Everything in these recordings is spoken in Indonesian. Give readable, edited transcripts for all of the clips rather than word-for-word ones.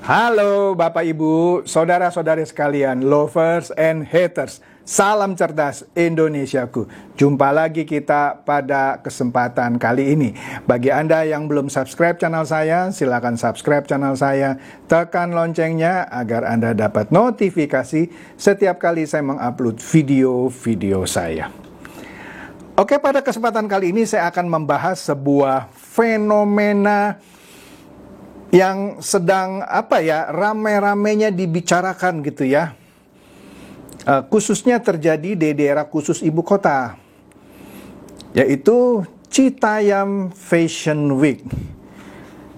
Halo Bapak Ibu, saudara-saudari sekalian, lovers and haters. Salam cerdas Indonesiaku. Jumpa lagi kita pada kesempatan kali ini. Bagi Anda yang belum subscribe channel saya, silakan subscribe channel saya. Tekan loncengnya agar Anda dapat notifikasi setiap kali saya mengupload video-video saya. Oke, pada kesempatan kali ini saya akan membahas sebuah fenomena yang sedang rame-ramenya dibicarakan gitu ya. Khususnya terjadi di daerah khusus ibu kota, yaitu Citayam Fashion Week.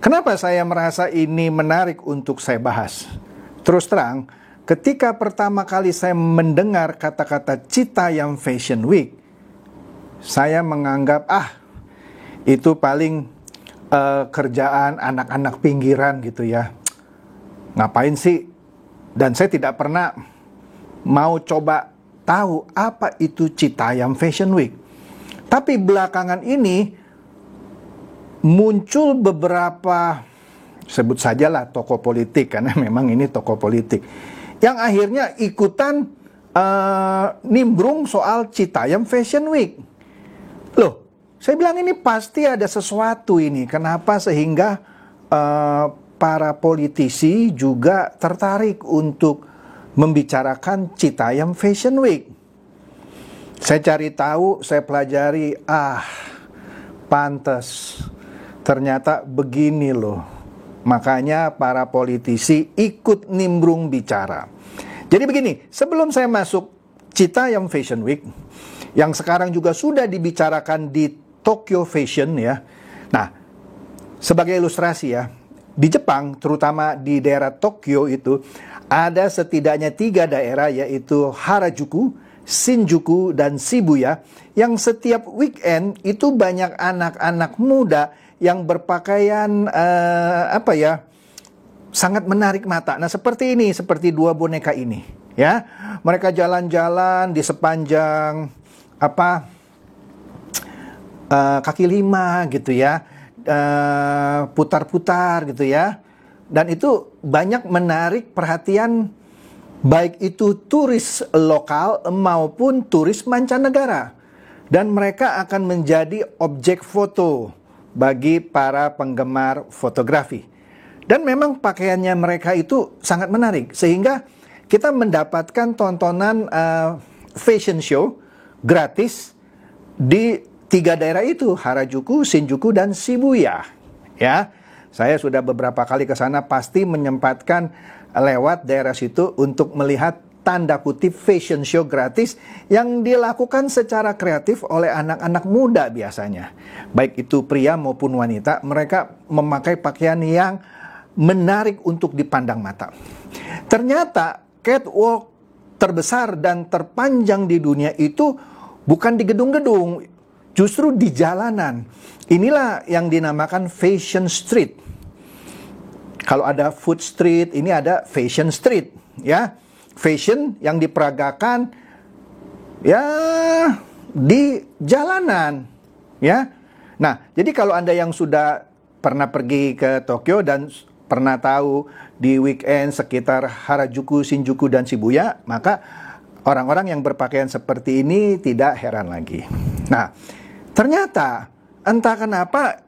Kenapa saya merasa ini menarik untuk saya bahas? Terus terang, ketika pertama kali saya mendengar kata-kata Citayam Fashion Week, saya menganggap itu paling kerjaan anak-anak pinggiran gitu ya. Ngapain sih? Dan saya tidak pernah mau coba tahu apa itu Citayam Fashion Week. Tapi belakangan ini muncul beberapa, sebut sajalah tokoh politik, karena memang ini tokoh politik, yang akhirnya ikutan nimbrung soal Citayam Fashion Week. Loh, saya bilang ini pasti ada sesuatu ini. Kenapa sehingga para politisi juga tertarik untuk membicarakan Citayam Fashion Week? Saya cari tahu, saya pelajari, pantes. Ternyata begini loh. Makanya para politisi ikut nimbrung bicara. Jadi begini, sebelum saya masuk Citayam Fashion Week, yang sekarang juga sudah dibicarakan di Tokyo Fashion ya. Nah, sebagai ilustrasi ya, di Jepang, terutama di daerah Tokyo itu, ada setidaknya 3 daerah, yaitu Harajuku, Shinjuku, dan Shibuya, yang setiap weekend itu banyak anak-anak muda yang berpakaian sangat menarik mata. Nah, seperti ini, seperti 2 boneka ini ya. Mereka jalan-jalan di sepanjang kaki 5 gitu ya, putar-putar gitu ya, dan itu banyak menarik perhatian baik itu turis lokal maupun turis mancanegara, dan mereka akan menjadi objek foto bagi para penggemar fotografi. Dan memang pakaiannya mereka itu sangat menarik, sehingga kita mendapatkan tontonan fashion show gratis di 3 daerah itu, Harajuku, Shinjuku, dan Shibuya. Ya, saya sudah beberapa kali ke sana, pasti menyempatkan lewat daerah situ untuk melihat tanda kutip fashion show gratis yang dilakukan secara kreatif oleh anak-anak muda biasanya. Baik itu pria maupun wanita, mereka memakai pakaian yang menarik untuk dipandang mata. Ternyata catwalk terbesar dan terpanjang di dunia itu bukan di gedung-gedung, justru di jalanan. Inilah yang dinamakan Fashion Street. Kalau ada Food Street, ini ada Fashion Street, ya. Fashion yang diperagakan ya di jalanan, ya. Nah, jadi kalau Anda yang sudah pernah pergi ke Tokyo dan pernah tahu di weekend sekitar Harajuku, Shinjuku, dan Shibuya, maka orang-orang yang berpakaian seperti ini tidak heran lagi. Nah, ternyata entah kenapa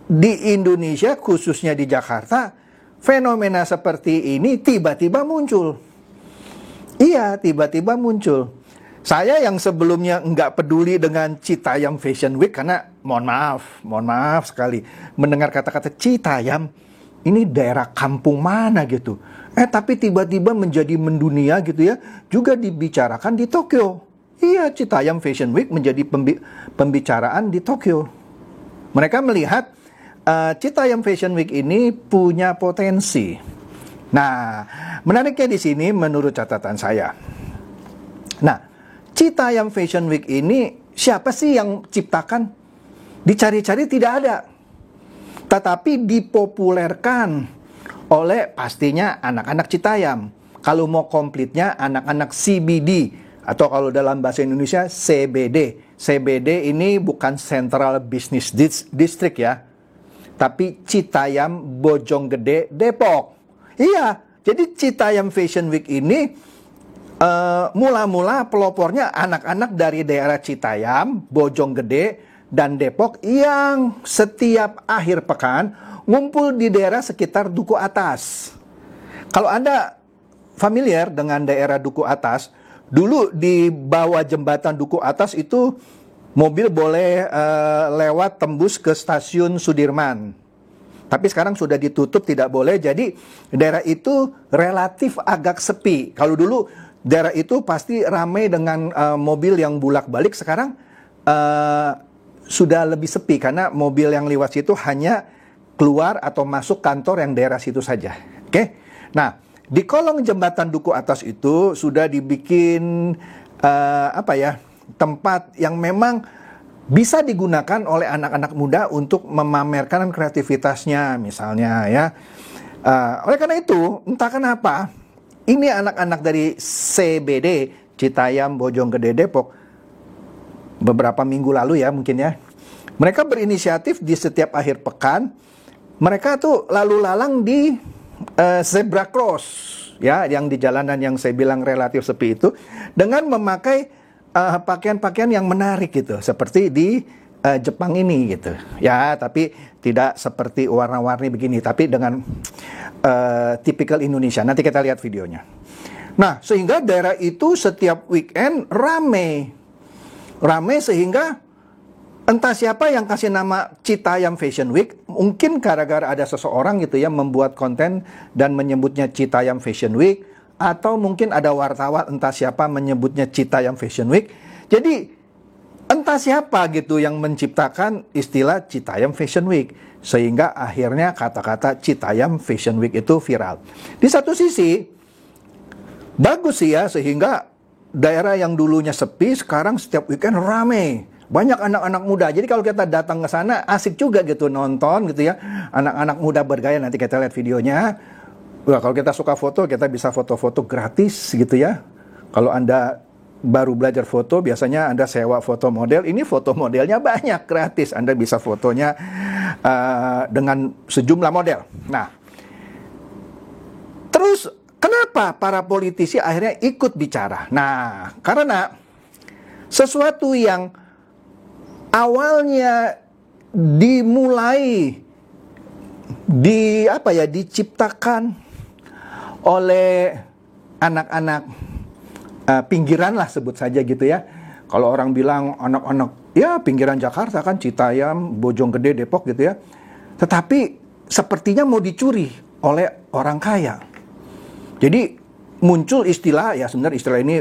di Indonesia, khususnya di Jakarta, fenomena seperti ini tiba-tiba muncul. Iya, tiba-tiba muncul. Saya yang sebelumnya nggak peduli dengan Citayam Fashion Week, karena mohon maaf sekali, mendengar kata-kata Citayam, ini daerah kampung mana gitu. Tapi tiba-tiba menjadi mendunia gitu ya, juga dibicarakan di Tokyo. Iya, Citayam Fashion Week menjadi pembicaraan di Tokyo. Mereka melihat Citayam Fashion Week ini punya potensi. Nah, menariknya di sini menurut catatan saya. Nah, Citayam Fashion Week ini siapa sih yang ciptakan? Dicari-cari tidak ada. Tetapi dipopulerkan oleh pastinya anak-anak Citayam. Kalau mau komplitnya anak-anak CBD, atau kalau dalam bahasa Indonesia CBD. CBD ini bukan Central Business District ya, tapi Citayam, Bojonggede, Depok. Iya, jadi Citayam Fashion Week ini mula-mula pelopornya anak-anak dari daerah Citayam, Bojonggede, dan Depok yang setiap akhir pekan ngumpul di daerah sekitar Duku Atas. Kalau Anda familiar dengan daerah Duku Atas, dulu di bawah jembatan Duku Atas itu mobil boleh lewat tembus ke stasiun Sudirman. Tapi sekarang sudah ditutup, tidak boleh. Jadi daerah itu relatif agak sepi. Kalau dulu daerah itu pasti ramai dengan mobil yang bulak-balik. Sekarang sudah lebih sepi karena mobil yang lewat situ hanya keluar atau masuk kantor yang daerah situ saja. Oke? Nah, di kolong jembatan Duku Atas itu sudah dibikin tempat yang memang bisa digunakan oleh anak-anak muda untuk memamerkan kreativitasnya misalnya ya. Oleh karena itu, entah kenapa ini anak-anak dari CBD, Citayam, Bojonggede, Depok, beberapa minggu lalu ya mungkin ya, mereka berinisiatif di setiap akhir pekan, mereka tuh lalu lalang di zebra cross ya, yang di jalanan yang saya bilang relatif sepi itu, dengan memakai pakaian-pakaian yang menarik gitu, seperti di Jepang ini gitu ya, tapi tidak seperti warna-warni begini, tapi dengan tipikal Indonesia. Nanti kita lihat videonya. Nah, sehingga daerah itu setiap weekend rame sehingga entah siapa yang kasih nama Citayam Fashion Week, mungkin gara-gara ada seseorang gitu ya membuat konten dan menyebutnya Citayam Fashion Week, atau mungkin ada wartawan entah siapa menyebutnya Citayam Fashion Week. Jadi entah siapa gitu yang menciptakan istilah Citayam Fashion Week, sehingga akhirnya kata-kata Citayam Fashion Week itu viral. Di satu sisi bagus sih ya, sehingga daerah yang dulunya sepi sekarang setiap weekend rame, banyak anak-anak muda. Jadi kalau kita datang ke sana asik juga gitu nonton gitu ya, anak-anak muda bergaya. Nanti kita lihat videonya. Wah, kalau kita suka foto, kita bisa foto-foto gratis gitu ya. Kalau Anda baru belajar foto, biasanya Anda sewa foto model. Ini foto modelnya banyak, gratis. Anda bisa fotonya dengan sejumlah model. Nah, terus kenapa para politisi akhirnya ikut bicara? Nah, karena sesuatu yang awalnya dimulai diciptakan oleh anak-anak pinggiran lah sebut saja gitu ya. Kalau orang bilang anak-anak ya pinggiran Jakarta kan, Citayam, Bojonggede, Depok gitu ya. Tetapi sepertinya mau dicuri oleh orang kaya. Jadi muncul istilah, ya sebenarnya istilah ini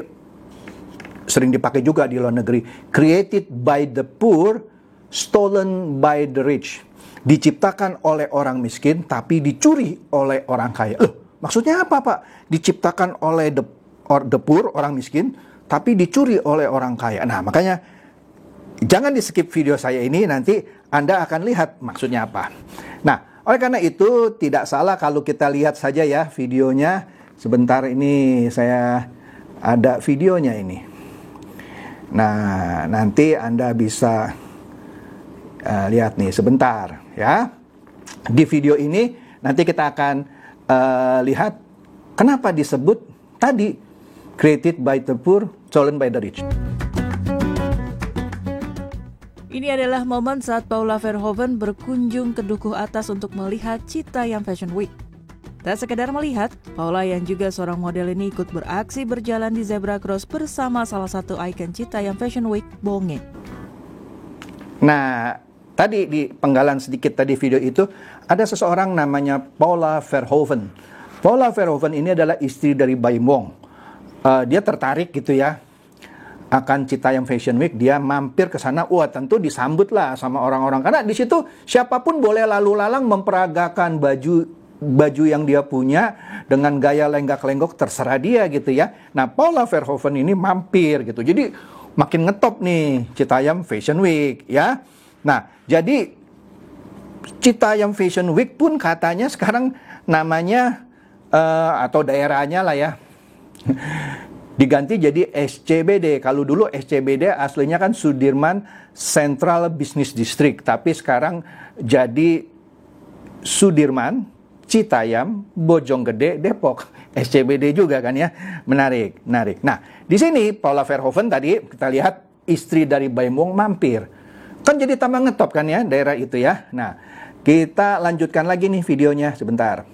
sering dipakai juga di luar negeri, created by the poor, stolen by the rich. Diciptakan oleh orang miskin tapi dicuri oleh orang kaya. Maksudnya apa, Pak? Diciptakan oleh the poor, orang miskin, tapi dicuri oleh orang kaya. Nah, makanya jangan di-skip video saya ini, nanti Anda akan lihat maksudnya apa. Nah, oleh karena itu tidak salah kalau kita lihat saja ya videonya. Sebentar, ini saya ada videonya ini. Nah, nanti Anda bisa lihat nih sebentar ya. Di video ini nanti kita akan lihat kenapa disebut tadi created by the poor, stolen by the rich. Ini adalah momen saat Paula Verhoeven berkunjung ke Duku Atas untuk melihat Citayam Fashion Week. Tak sekedar melihat, Paula yang juga seorang model ini ikut beraksi berjalan di zebra cross bersama salah satu ikon Citayam Fashion Week, Bonge. Nah, tadi di penggalan sedikit tadi video itu ada seseorang namanya Paula Verhoeven. Paula Verhoeven ini adalah istri dari Baim Wong. Dia tertarik gitu ya akan Citayam Fashion Week. Dia mampir ke sana. Wah, tentu disambut lah sama orang-orang, karena di situ siapapun boleh lalu lalang memperagakan baju yang dia punya dengan gaya lenggak-lenggok, terserah dia gitu ya. Nah, Paula Verhoeven ini mampir gitu. Jadi makin ngetop nih Citayam Fashion Week ya. Nah, jadi Citayam Fashion Week pun katanya sekarang namanya atau daerahnya lah ya diganti jadi SCBD. Kalau dulu SCBD aslinya kan Sudirman Central Business District, tapi sekarang jadi Sudirman Citayam, Bojonggede, Depok. SCBD juga kan ya. Menarik. Nah, di sini Paula Verhoeven tadi kita lihat istri dari Baim Wong mampir. Kan jadi tambah ngetop kan ya daerah itu ya. Nah, kita lanjutkan lagi nih videonya sebentar.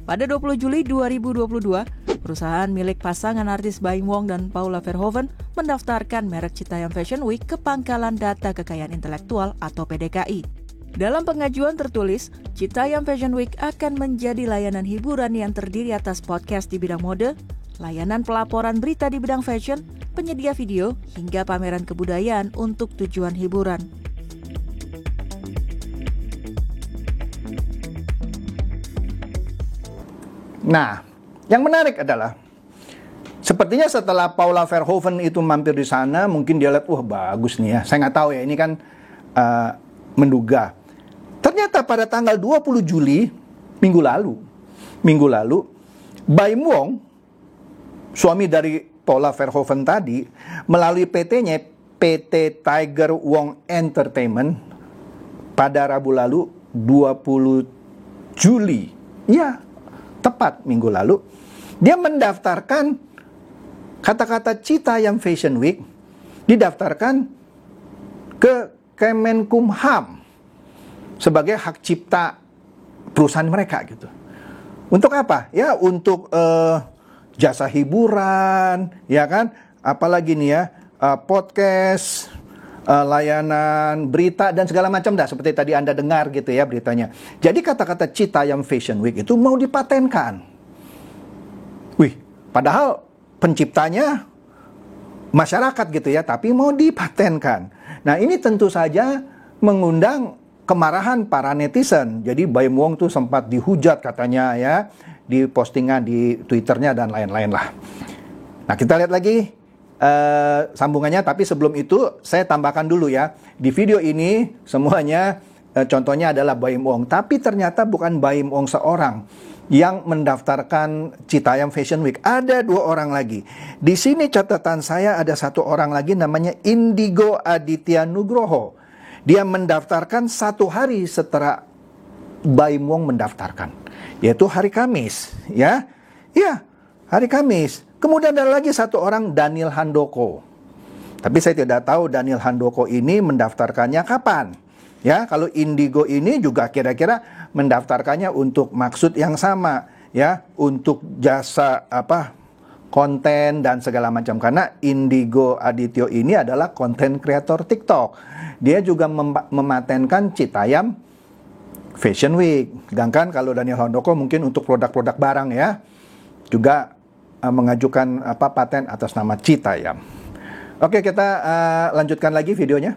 Pada 20 Juli 2022, perusahaan milik pasangan artis Baim Wong dan Paula Verhoeven mendaftarkan merek Citayam Fashion Week ke Pangkalan Data Kekayaan Intelektual atau PDKI. Dalam pengajuan tertulis, Citayam Fashion Week akan menjadi layanan hiburan yang terdiri atas podcast di bidang mode, layanan pelaporan berita di bidang fashion, penyedia video, hingga pameran kebudayaan untuk tujuan hiburan. Nah, yang menarik adalah sepertinya setelah Paula Verhoeven itu mampir di sana, mungkin dia lihat, wah bagus nih ya. Saya nggak tahu ya, ini kan menduga. Ternyata pada tanggal 20 Juli, minggu lalu, Baim Wong, suami dari Paula Verhoeven tadi, melalui PT-nya, PT Tiger Wong Entertainment, pada Rabu lalu, 20 Juli, ya, tepat minggu lalu, dia mendaftarkan kata-kata Citayam Fashion Week, didaftarkan ke Kemenkumham sebagai hak cipta perusahaan mereka gitu. Untuk apa? Ya, untuk jasa hiburan, ya kan? Apalagi nih ya, podcast, layanan berita dan segala macam dah, seperti tadi Anda dengar gitu ya beritanya. Jadi kata-kata Citayam Fashion Week itu mau dipatenkan. Wih, padahal penciptanya masyarakat gitu ya, tapi mau dipatenkan. Nah, ini tentu saja mengundang kemarahan para netizen. Jadi Baim Wong tuh sempat dihujat katanya ya, di postingan di Twitternya dan lain-lain lah. Nah, kita lihat lagi sambungannya, tapi sebelum itu saya tambahkan dulu ya. Di video ini semuanya contohnya adalah Baim Wong, tapi ternyata bukan Baim Wong seorang yang mendaftarkan Citayam Fashion Week. Ada 2 orang lagi. Di sini catatan saya ada 1 orang lagi namanya Indigo Aditya Nugroho. Dia mendaftarkan 1 hari setelah Baim Wong mendaftarkan, yaitu hari Kamis, ya. Ya, hari Kamis. Kemudian ada lagi 1 orang, Daniel Handoko. Tapi saya tidak tahu Daniel Handoko ini mendaftarkannya kapan. Ya, kalau Indigo ini juga kira-kira mendaftarkannya untuk maksud yang sama, ya, untuk jasa konten dan segala macam. Karena Indigo Adityo ini adalah konten kreator TikTok. Dia juga mematenkan Citayam Fashion Week. Sedangkan kalau Daniel Handoko mungkin untuk produk-produk barang ya, juga mengajukan paten atas nama Citayam. Oke, kita lanjutkan lagi videonya.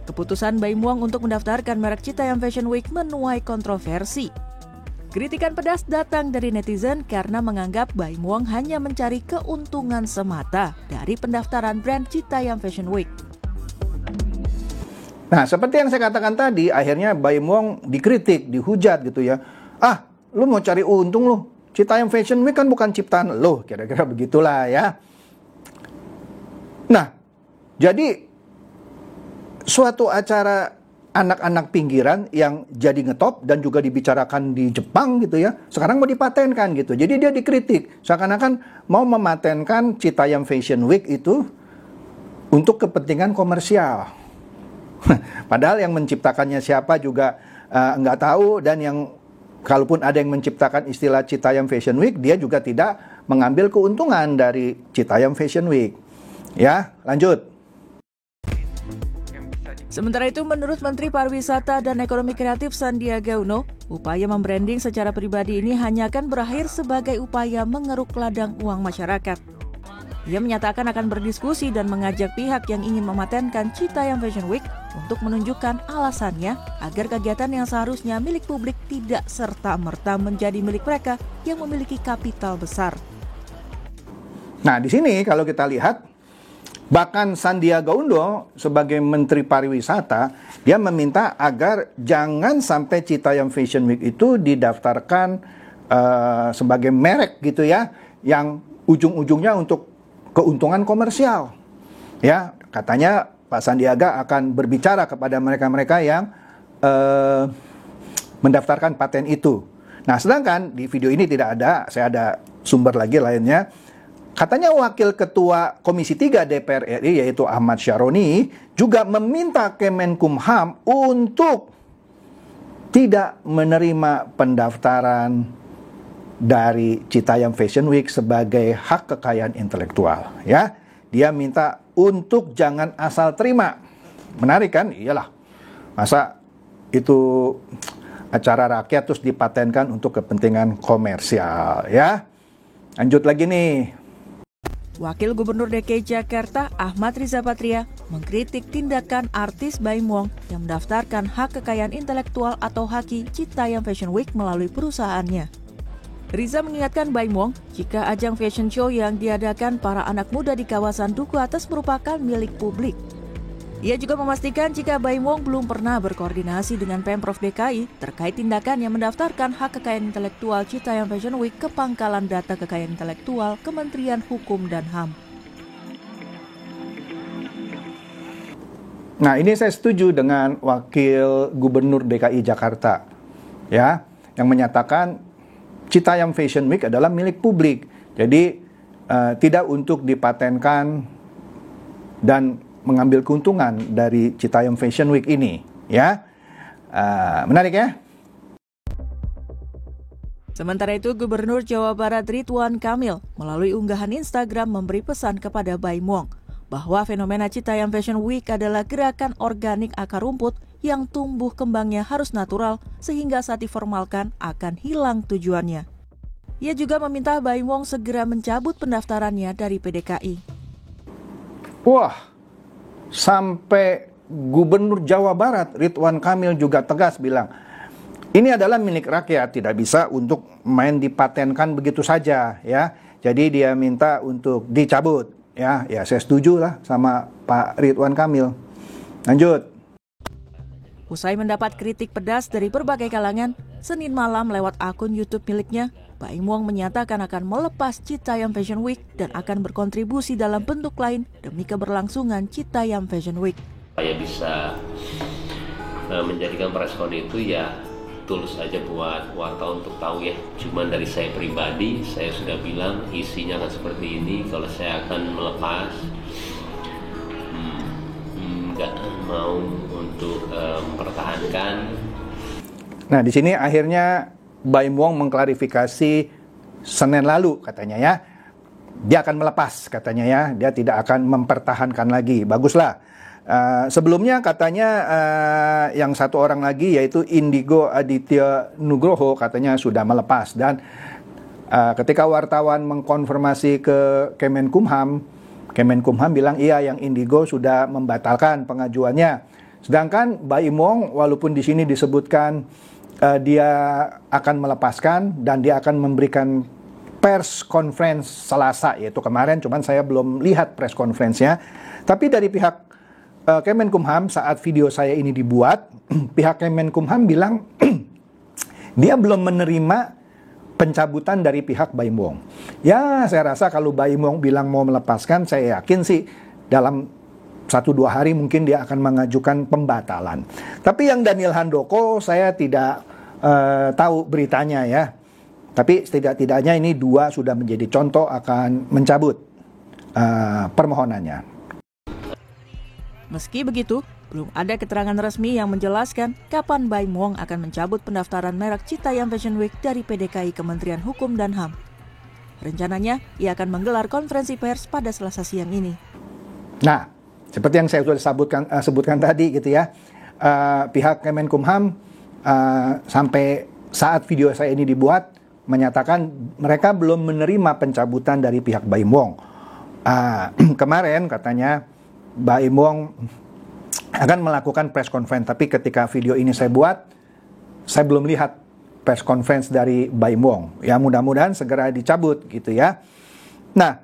Keputusan Baim Wong untuk mendaftarkan merek Citayam Fashion Week menuai kontroversi. Kritikan pedas datang dari netizen karena menganggap Baim Wong hanya mencari keuntungan semata dari pendaftaran brand Citayam Fashion Week. Nah, seperti yang saya katakan tadi, akhirnya Baim Wong dikritik, dihujat gitu ya. Ah, lu mau cari untung lu. Citayam Fashion Week kan bukan ciptaan lu, kira-kira begitulah ya. Nah, jadi suatu acara anak-anak pinggiran yang jadi ngetop dan juga dibicarakan di Jepang gitu ya, sekarang mau dipatenkan gitu. Jadi dia dikritik, seakan-akan mau mematenkan Citayam Fashion Week itu untuk kepentingan komersial. Padahal yang menciptakannya siapa juga nggak tahu, dan yang kalaupun ada yang menciptakan istilah Citayam Fashion Week, dia juga tidak mengambil keuntungan dari Citayam Fashion Week. Ya, lanjut. Sementara itu, menurut Menteri Pariwisata dan Ekonomi Kreatif Sandiaga Uno, upaya membranding secara pribadi ini hanya akan berakhir sebagai upaya mengeruk ladang uang masyarakat. Ia menyatakan akan berdiskusi dan mengajak pihak yang ingin mematenkan Citayam Fashion Week untuk menunjukkan alasannya agar kegiatan yang seharusnya milik publik tidak serta-merta menjadi milik mereka yang memiliki kapital besar. Nah, di sini kalau kita lihat, bahkan Sandiaga Uno sebagai Menteri Pariwisata, dia meminta agar jangan sampai Citayam Fashion Week itu didaftarkan sebagai merek gitu ya, yang ujung-ujungnya untuk keuntungan komersial. Ya, katanya Pak Sandiaga akan berbicara kepada mereka-mereka yang mendaftarkan paten itu. Nah, sedangkan di video ini tidak ada, saya ada sumber lagi lainnya. Katanya Wakil Ketua Komisi 3 DPR RI yaitu Ahmad Syaroni juga meminta Kemenkumham untuk tidak menerima pendaftaran dari Citayam Fashion Week sebagai hak kekayaan intelektual, ya. Dia minta untuk jangan asal terima. Menarik kan? Iyalah. Masa itu acara rakyat terus dipatenkan untuk kepentingan komersial, ya. Lanjut lagi nih. Wakil Gubernur DKI Jakarta Ahmad Riza Patria mengkritik tindakan artis Baim Wong yang mendaftarkan hak kekayaan intelektual atau HAKI Citayam Fashion Week melalui perusahaannya. Riza mengingatkan Baim Wong jika ajang fashion show yang diadakan para anak muda di kawasan Duku Atas merupakan milik publik. Ia juga memastikan jika Baim Wong belum pernah berkoordinasi dengan Pemprov DKI terkait tindakan yang mendaftarkan hak kekayaan intelektual Citayam Fashion Week ke Pangkalan Data Kekayaan Intelektual Kementerian Hukum dan HAM. Nah, ini saya setuju dengan Wakil Gubernur DKI Jakarta, ya, yang menyatakan Citayam Fashion Week adalah milik publik. Jadi tidak untuk dipatenkan dan mengambil keuntungan dari Citayam Fashion Week ini, ya. Menarik ya? Sementara itu, Gubernur Jawa Barat Ridwan Kamil melalui unggahan Instagram memberi pesan kepada Baim Wong bahwa fenomena Citayam Fashion Week adalah gerakan organik akar rumput yang tumbuh kembangnya harus natural sehingga saat diformalkan akan hilang tujuannya. Ia juga meminta Baim Wong segera mencabut pendaftarannya dari PDKI. Wah, sampai Gubernur Jawa Barat Ridwan Kamil juga tegas bilang, ini adalah milik rakyat, tidak bisa untuk main dipatenkan begitu saja, ya. Jadi dia minta untuk dicabut, ya. Ya, saya setuju lah sama Pak Ridwan Kamil. Lanjut. Usai mendapat kritik pedas dari berbagai kalangan, Senin malam lewat akun YouTube miliknya, Baim Wong menyatakan akan melepas Citayam Fashion Week dan akan berkontribusi dalam bentuk lain demi keberlangsungan Citayam Fashion Week. Saya bisa menjadikan preskon itu ya tulus aja buat wartawan untuk tahu ya. Cuman dari saya pribadi, saya sudah bilang isinya akan seperti ini. Kalau saya akan melepas, nggak mau untuk mempertahankan. Nah, di sini akhirnya Baim Wong mengklarifikasi Senin lalu katanya, ya. Dia akan melepas katanya, ya. Dia tidak akan mempertahankan lagi. Baguslah. Sebelumnya katanya yang satu orang lagi yaitu Indigo Aditya Nugroho katanya sudah melepas. Dan ketika wartawan mengkonfirmasi ke Kemenkumham bilang iya, yang Indigo sudah membatalkan pengajuannya. Sedangkan Baim Wong walaupun di sini disebutkan dia akan melepaskan dan dia akan memberikan press conference Selasa, yaitu kemarin, cuman saya belum lihat press conference-nya. Tapi dari pihak Kemenkumham saat video saya ini dibuat, pihak Kemenkumham bilang dia belum menerima pencabutan dari pihak Baim Wong. Ya, saya rasa kalau Baim Wong bilang mau melepaskan, saya yakin sih dalam 1-2 hari mungkin dia akan mengajukan pembatalan. Tapi yang Daniel Handoko saya tidak tahu beritanya, ya. Tapi setidak-tidaknya ini 2 sudah menjadi contoh akan mencabut permohonannya. Meski begitu, belum ada keterangan resmi yang menjelaskan kapan Baim Wong akan mencabut pendaftaran merek Citayam Fashion Week dari PDKI Kementerian Hukum dan HAM. Rencananya, ia akan menggelar konferensi pers pada Selasa siang ini. Nah, seperti yang saya sudah sebutkan tadi gitu ya, pihak Kemenkumham sampai saat video saya ini dibuat menyatakan mereka belum menerima pencabutan dari pihak Baim Wong. Kemarin katanya Baim Wong akan melakukan press conference, tapi ketika video ini saya buat, saya belum lihat press conference dari Baim Wong. Ya, mudah-mudahan segera dicabut gitu ya. Nah,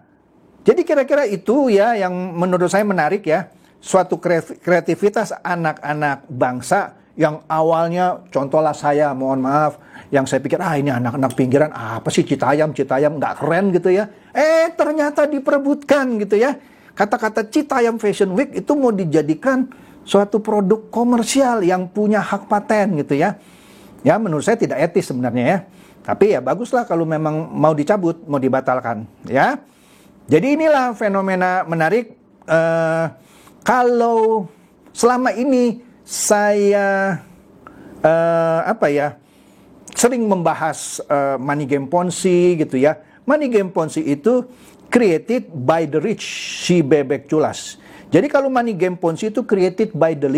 jadi kira-kira itu ya yang menurut saya menarik ya. Suatu kreativitas anak-anak bangsa yang awalnya, contohlah saya, mohon maaf, yang saya pikir, ini anak-anak pinggiran, apa sih Citayam, nggak keren gitu ya. Ternyata diperebutkan gitu ya. kata-kata Citayam Fashion Week itu mau dijadikan suatu produk komersial yang punya hak paten gitu ya. Ya, menurut saya tidak etis sebenarnya ya. Tapi ya baguslah kalau memang mau dicabut, mau dibatalkan ya. Jadi inilah fenomena menarik. Kalau selama ini saya sering membahas money game Ponzi gitu ya. Money game Ponzi itu created by the rich, si bebek culas. Jadi kalau money game Ponzi itu created by the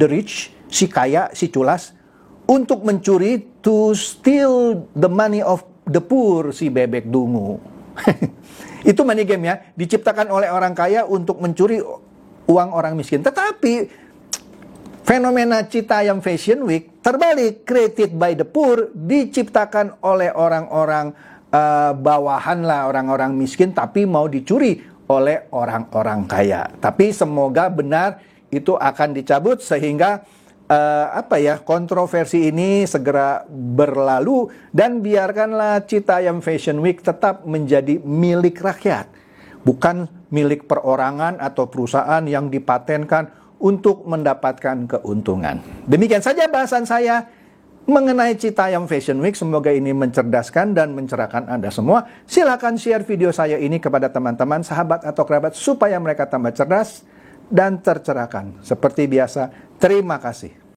rich, si kaya, si culas, untuk mencuri, to steal the money of the poor, si bebek dungu. Itu money game ya, diciptakan oleh orang kaya untuk mencuri uang orang miskin. Tetapi fenomena Citayam Fashion Week terbalik, created by the poor, diciptakan oleh orang-orang bawahan lah, orang-orang miskin, tapi mau dicuri oleh orang-orang kaya. Tapi semoga benar itu akan dicabut sehingga kontroversi ini segera berlalu dan biarkanlah Citayam Fashion Week tetap menjadi milik rakyat, bukan milik perorangan atau perusahaan yang dipatenkan untuk mendapatkan keuntungan. Demikian saja bahasan saya mengenai Citayam Fashion Week. Semoga ini mencerdaskan dan mencerahkan Anda semua. Silakan share video saya ini kepada teman-teman, sahabat atau kerabat supaya mereka tambah cerdas dan tercerahkan. Seperti biasa, terima kasih.